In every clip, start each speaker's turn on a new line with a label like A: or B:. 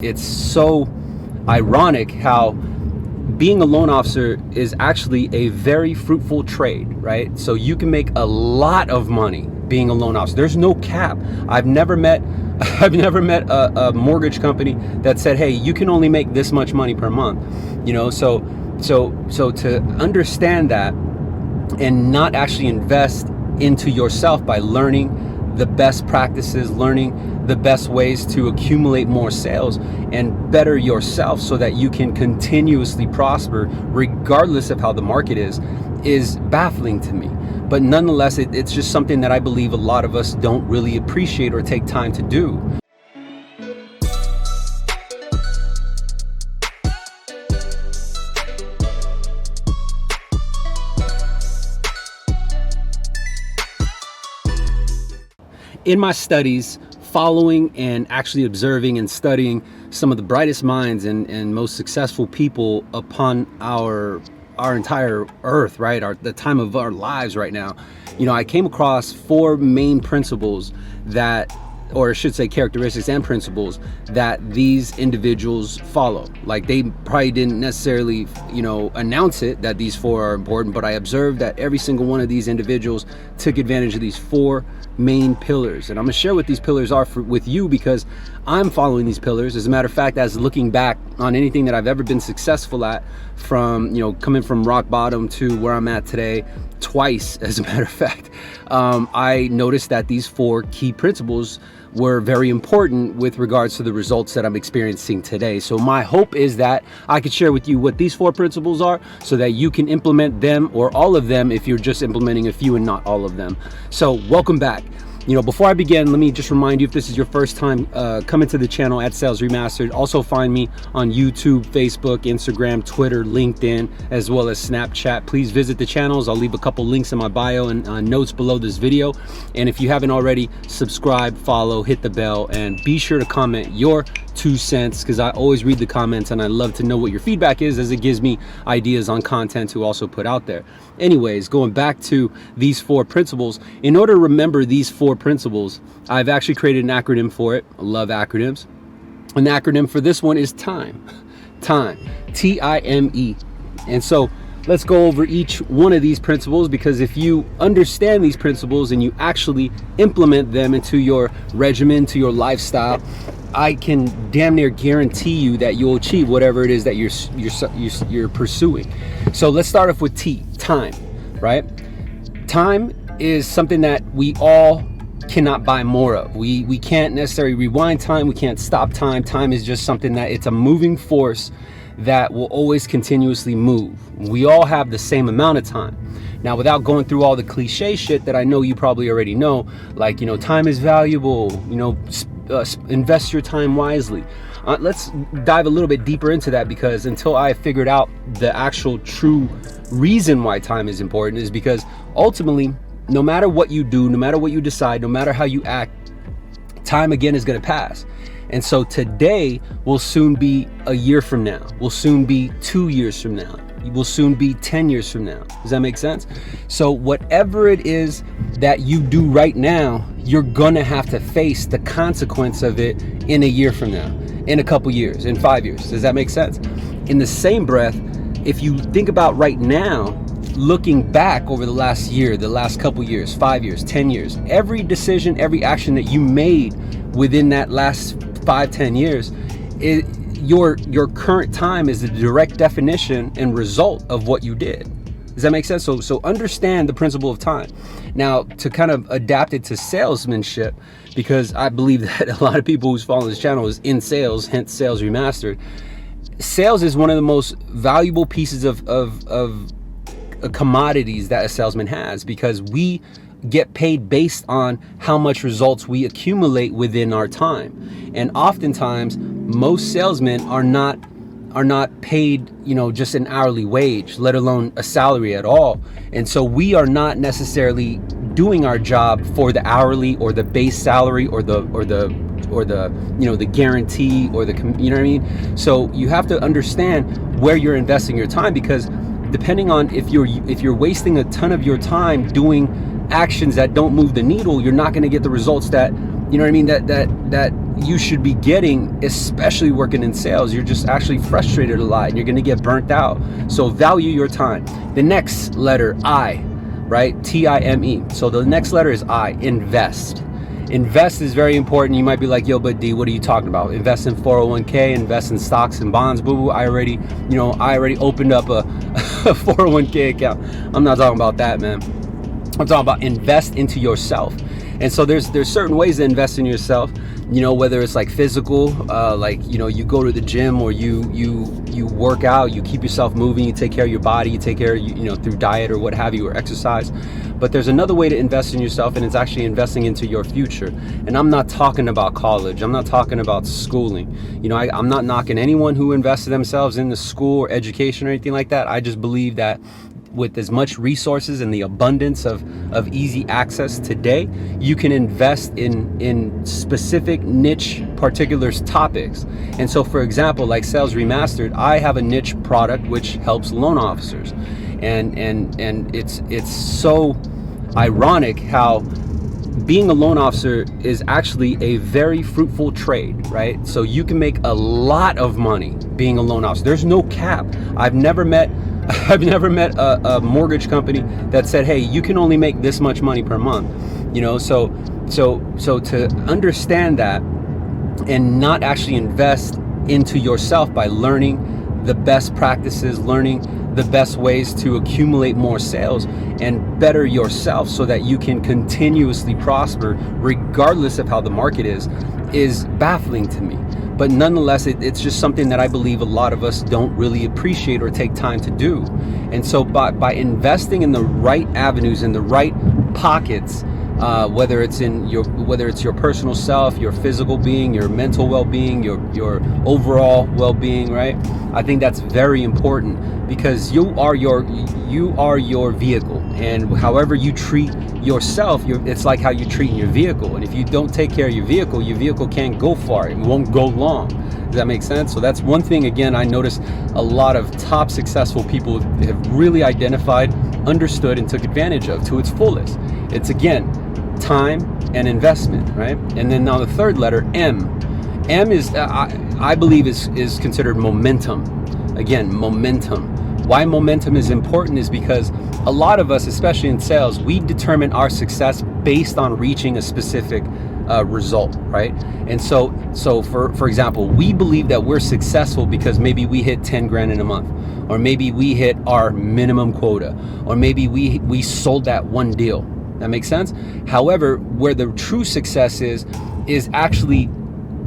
A: It's so ironic how being a loan officer is actually a very fruitful trade, right? So you can make a lot of money being a loan officer. There's no cap. I've never met a mortgage company that said, hey, you can only make this much money per month. So to understand that and not actually invest into yourself by learning the best practices, learning the best ways to accumulate more sales and better yourself so that you can continuously prosper regardless of how the market is baffling to me. But nonetheless, it's just something that I believe a lot of us don't really appreciate or take time to do. In my studies, following and actually observing and studying some of the brightest minds and most successful people upon our entire earth, right? The time of our lives right now, I came across four main principles or I should say characteristics and principles that these individuals follow. Like, they probably didn't necessarily, announce it that these four are important, but I observed that every single one of these individuals took advantage of these four main pillars. And I'm gonna share what these pillars are with you because I'm following these pillars. As a matter of fact, as looking back on anything that I've ever been successful at, from coming from rock bottom to where I'm at today, twice as a matter of fact, I noticed that these four key principles were very important with regards to the results that I'm experiencing today. So my hope is that I could share with you what these four principles are so that you can implement them or all of them if you're just implementing a few and not all of them. So welcome back. Before I begin, let me just remind you, if this is your first time coming to the channel at Sales Remastered, also find me on YouTube, Facebook, Instagram, Twitter, LinkedIn, as well as Snapchat. Please visit the channels. I'll leave a couple links in my bio and notes below this video. And if you haven't already, subscribe, follow, hit the bell, and be sure to comment your 2 cents, because I always read the comments and I love to know what your feedback is, as it gives me ideas on content to also put out there. Anyways, going back to these four principles, in order to remember these four principles, I've actually created an acronym for it. I love acronyms. An acronym for this one is TIME. TIME, T-I-M-E. And so let's go over each one of these principles, because if you understand these principles and you actually implement them into your regimen, to your lifestyle, I can damn near guarantee you that you'll achieve whatever it is that you're pursuing. So let's start off with T, time, right? Time is something that we all cannot buy more of. We can't necessarily rewind time. We can't stop time. Time is just something that it's a moving force that will always continuously move. We all have the same amount of time. Now, without going through all the cliche shit that I know you probably already know, like, time is valuable, invest your time wisely. Let's dive a little bit deeper into that, because until I figured out the actual true reason why time is important, is because ultimately, no matter what you do, no matter what you decide, no matter how you act, time again is going to pass. And so today will soon be a year from now, will soon be 2 years from now, will soon be 10 years from now. Does that make sense? So whatever it is that you do right now, you're gonna have to face the consequence of it in a year from now, in a couple years, in 5 years. Does that make sense? In the same breath, if you think about right now, looking back over the last year, the last couple years, 5 years, 10 years, every decision, every action that you made within that last 5-10 years, your current time is the direct definition and result of what you did. Does that make sense? So understand the principle of time. Now, to kind of adapt it to salesmanship, because I believe that a lot of people who's following this channel is in sales, hence Sales Remastered. Sales is one of the most valuable pieces of commodities that a salesman has, because we get paid based on how much results we accumulate within our time. And oftentimes most salesmen are not paid, just an hourly wage, let alone a salary at all. And so we are not necessarily doing our job for the hourly or the base salary or the guarantee or you know what I mean? So you have to understand where you're investing your time, because depending on if you're wasting a ton of your time doing actions that don't move the needle, you're not going to get the results that, that you should be getting, especially working in sales. You're just actually frustrated a lot and you're going to get burnt out. So value your time. The next letter, I, right? T-I-M-E. So the next letter is I, invest. Invest is very important. You might be like, yo, but D, what are you talking about? Invest in 401k, invest in stocks and bonds. Boo boo. I already opened up a 401k account. I'm not talking about that, man. I'm talking about invest into yourself. And so there's certain ways to invest in yourself, whether it's like physical, you go to the gym, or you work out, you keep yourself moving, you take care of your body, you take care of, through diet or what have you, or exercise. But there's another way to invest in yourself, and it's actually investing into your future. And I'm not talking about college. I'm not talking about schooling. I'm not knocking anyone who invested themselves in the school or education or anything like that. I just believe that with as much resources and the abundance of easy access today, you can invest in specific niche particular topics. And so, for example, like Sales Remastered, I have a niche product which helps loan officers, and it's so ironic how being a loan officer is actually a very fruitful trade, right? So you can make a lot of money being a loan officer. There's no cap. I've never met a mortgage company that said, hey, you can only make this much money per month. So to understand that and not actually invest into yourself by learning the best practices, learning the best ways to accumulate more sales and better yourself so that you can continuously prosper regardless of how the market is baffling to me. But nonetheless, it's just something that I believe a lot of us don't really appreciate or take time to do. And so by investing in the right avenues, in the right pockets, whether it's your personal self, your physical being, your mental well-being, your overall well-being, right? I think that's very important, because you are your vehicle, and however you treat yourself, it's like how you're treating your vehicle. And if you don't take care of your vehicle can't go far. It won't go long. Does that make sense? So that's one thing, again, I noticed a lot of top successful people have really identified, understood, and took advantage of to its fullest. It's, again, time and investment, right? And then now the third letter, M. M is, I believe, is considered momentum. Again, momentum. Why momentum is important is because a lot of us, especially in sales, we determine our success based on reaching a specific result, right? And so for example, we believe that we're successful because maybe we hit 10 grand in a month, or maybe we hit our minimum quota, or maybe we sold that one deal. That makes sense? However, where the true success is actually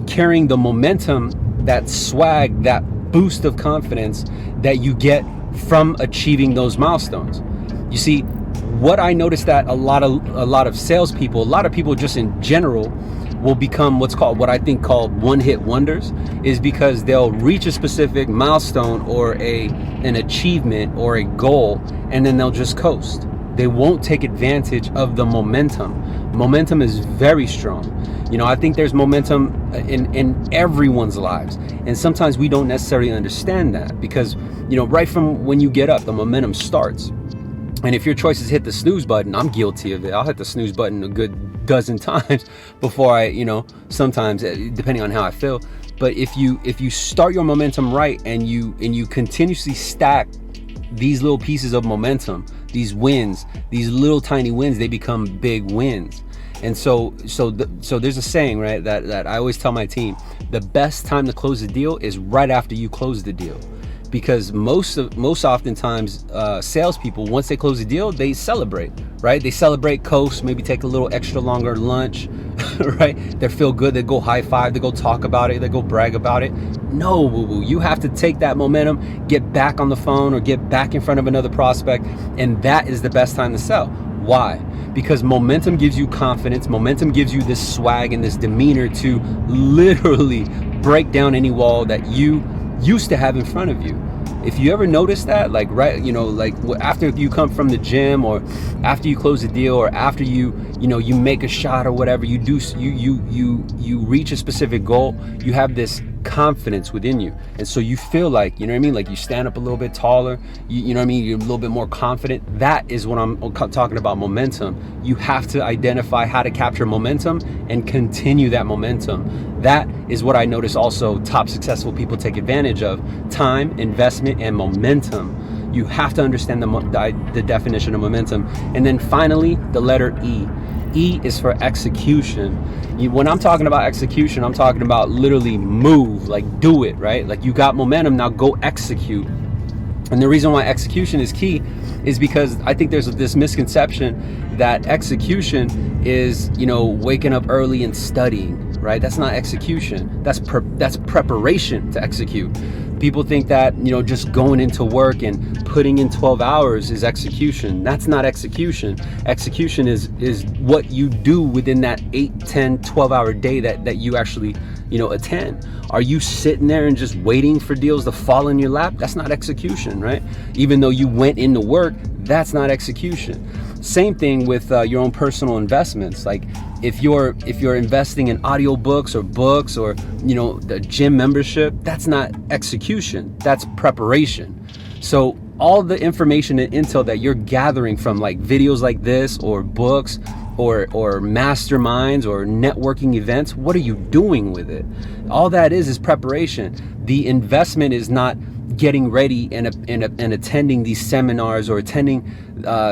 A: carrying the momentum, that swag, that boost of confidence that you get from achieving those milestones. You see, what I noticed that a lot of salespeople, a lot of people just in general, will become what I think called one-hit wonders, is because they'll reach a specific milestone or an achievement or a goal, and then they'll just coast. They won't take advantage of the momentum. Momentum is very strong. I think there's momentum in everyone's lives. And sometimes we don't necessarily understand that because, right from when you get up, the momentum starts. And if your choice is hit the snooze button, I'm guilty of it. I'll hit the snooze button a good dozen times before I, sometimes depending on how I feel. But if you start your momentum right and you continuously stack these little pieces of momentum, these wins, these little tiny wins, they become big wins. And so there's a saying, right, that I always tell my team: the best time to close the deal is right after you close the deal. Because most oftentimes salespeople, once they close the deal, they celebrate, right? They celebrate, coast, maybe take a little extra longer lunch, right? They feel good, they go high five, they go talk about it, they go brag about it. No, boo-boo, you have to take that momentum, get back on the phone or get back in front of another prospect, and that is the best time to sell. Why? Because momentum gives you confidence, momentum gives you this swag and this demeanor to literally break down any wall that you used to have in front of you. If you ever notice that, like, right, like after you come from the gym, or after you close a deal, or after you make a shot or whatever you do, you reach a specific goal, you have this confidence within you. And so you feel like, you know what I mean? Like you stand up a little bit taller, you know what I mean? You're a little bit more confident. That is what I'm talking about, momentum. You have to identify how to capture momentum and continue that momentum. That is what I notice also top successful people take advantage of: time, investment, and momentum. You have to understand the definition of momentum. And then finally, the letter E. E is for execution. When I'm talking about execution, I'm talking about literally move, like do it, right? Like you got momentum, now go execute. And the reason why execution is key is because I think there's this misconception that execution is, you know, waking up early and studying, right? That's not execution. That's preparation to execute. People think that, you know, just going into work and putting in 12 hours is execution. That's not execution. Execution is what you do within that 8, 10, 12-hour day that you actually, you know, attend. Are you sitting there and just waiting for deals to fall in your lap? That's not execution, right? Even though you went into work, that's not execution. Same thing with your own personal investments. Like if you're investing in audiobooks or books or, you know, the gym membership, that's not execution, that's preparation. So all the information and intel that you're gathering from like videos like this or books or masterminds or networking events, what are you doing with it? All that is preparation. The investment is not getting ready and attending these seminars or attending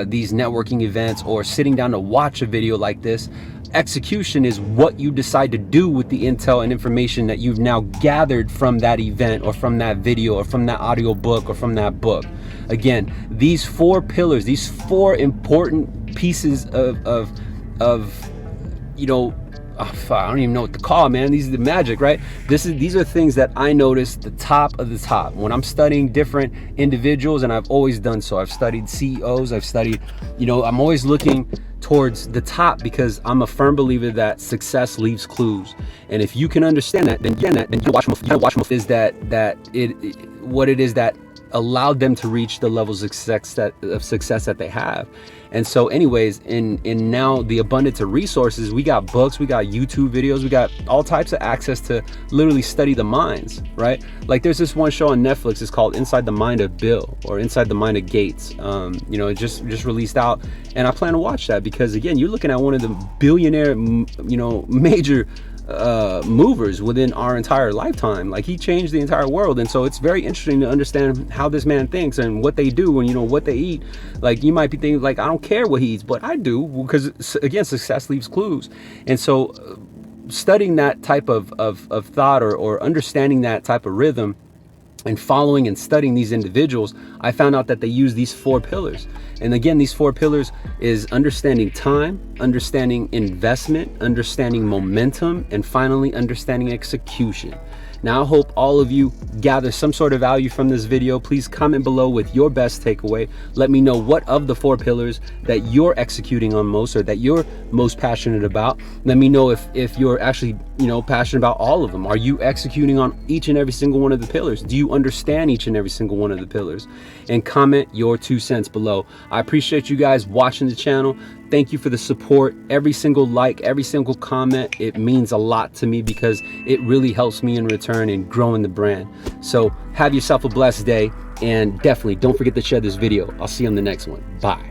A: these networking events or sitting down to watch a video like this. Execution is what you decide to do with the intel and information that you've now gathered from that event or from that video or from that audio book or from that book. Again, these 4 pillars, these 4 important pieces of you know, I don't even know what to call it, man. These are the magic, right? These are things that I notice the top of the top when I'm studying different individuals, and I've always done so. I've studied CEOs, I've studied, you know, I'm always looking towards the top because I'm a firm believer that success leaves clues. And if you can understand that, then you watch is that what it is that allowed them to reach the levels of success that they have. And so anyways, in now the abundance of resources, we got books, we got YouTube videos, we got all types of access to literally study the minds, right? Like there's this one show on Netflix, it's called Inside the Mind of Bill or Inside the Mind of Gates. You know, it just released out, and I plan to watch that because again, you're looking at one of the billionaire, you know, major movers within our entire lifetime. Like he changed the entire world. And so it's very interesting to understand how this man thinks and what they do and, you know, what they eat. Like you might be thinking like, I don't care what he eats, but I do, because again, success leaves clues. And so studying that type of thought or understanding that type of rhythm and following and studying these individuals, I found out that they use these 4 pillars. And again, these 4 pillars is understanding time, understanding investment, understanding momentum, and finally understanding execution. Now, I hope all of you gather some sort of value from this video. Please comment below with your best takeaway. Let me know what of the 4 pillars that you're executing on most or that you're most passionate about. Let me know if you're actually, you know, passionate about all of them. Are you executing on each and every single one of the pillars? Do you understand each and every single one of the pillars? And comment your 2 cents below. I appreciate you guys watching the channel. Thank you for the support. Every single like, every single comment, it means a lot to me because it really helps me in return in growing the brand. So have yourself a blessed day, and definitely don't forget to share this video. I'll see you on the next one. Bye.